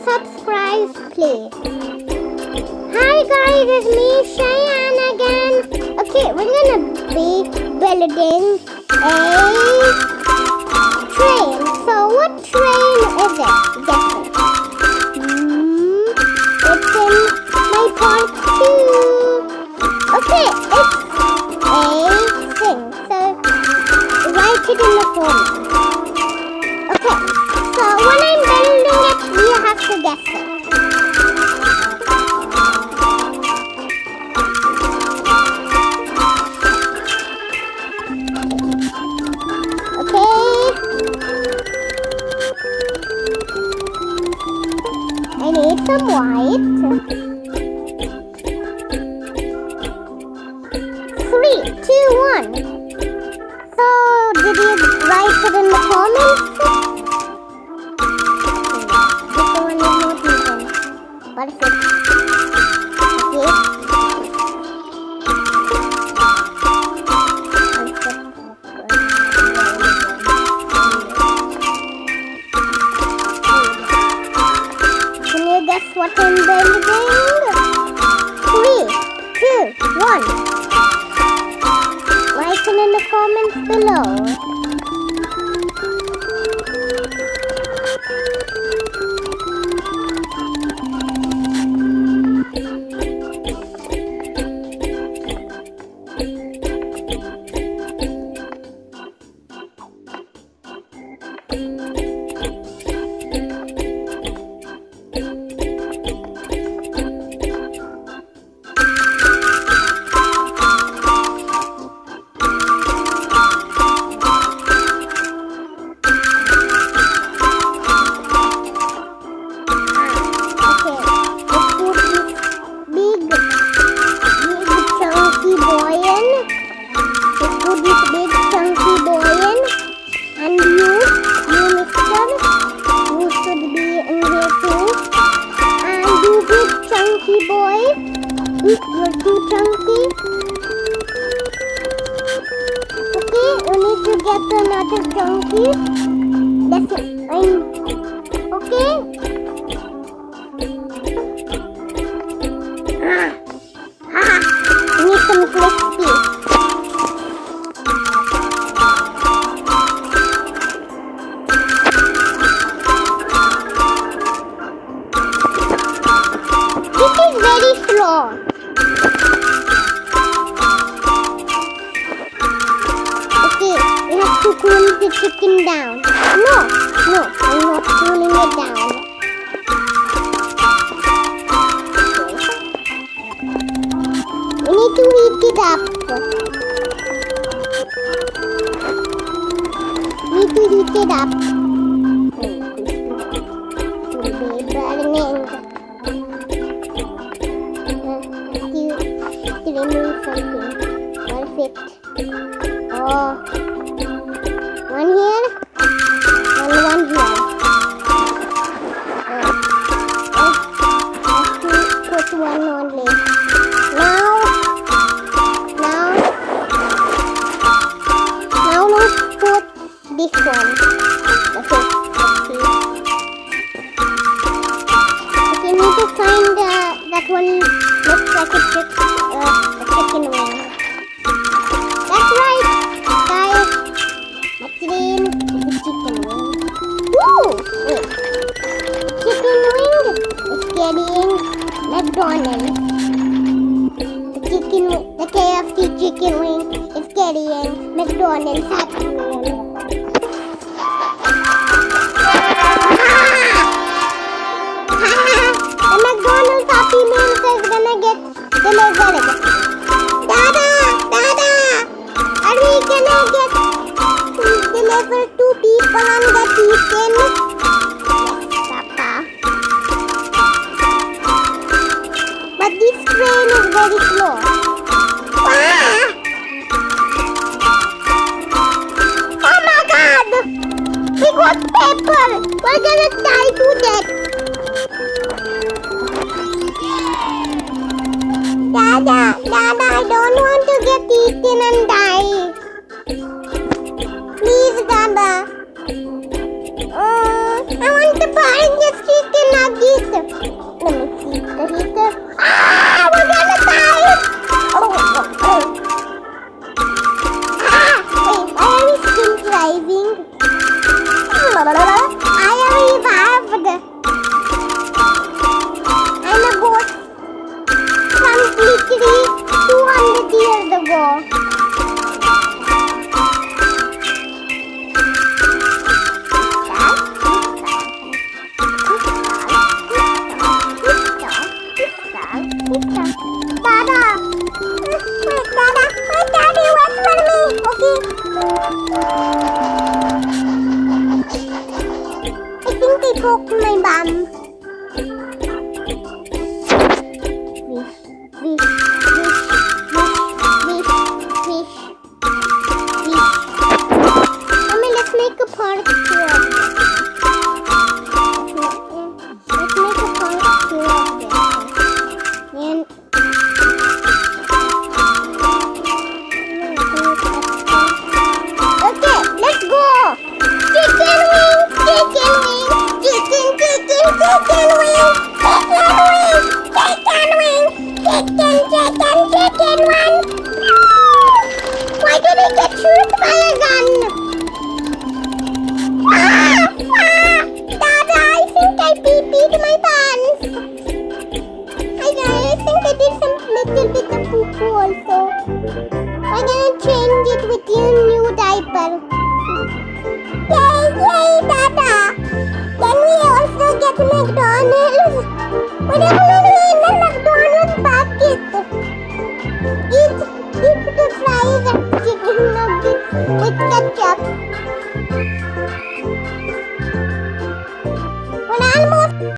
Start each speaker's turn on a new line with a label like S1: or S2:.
S1: subscribe, please. Hi guys, it's me, Cheyenne again. Okay, we're gonna be building a train. So what train is it? Guess it. It's in my part 2. Okay, it's a thing. So write it in the corner. Okay, so when I'm building it, you have to guess it. I need some white. 3, 2, 1. So, did you write it in the comments? This one is not even. Perfect. Okay. Guess what I'm building? 3, 2, 1. Write it in the comments below. You're too chunky. Okay, you need to get another chunky. That's it. Okay. You need some crispy. This is very slow. Okay, you have to cool the chicken down. No, I'm not cooling it down. We need to heat it up. Need to heat it up. Burning. Remove something. Perfect. Oh, one here and one here. I have to put one only. Now let's put this one. Okay, let's see. Okay, need to find that one. Looks like a chicken wing. That's right, guys. My train is a chicken wing. Woo! Wait. Chicken wing is carrying McDonald's. The KFC chicken wing is carrying McDonald's Happy Meal. The McDonald's Happy Meal is gonna get delivered. Dada! Are we gonna get delivered to people and get eaten? Yes, Papa. But this train is very slow. Ah! Oh my God! We got pepper! We're gonna die to death! Dada, I don't want to get eaten and die. Please, Dada. We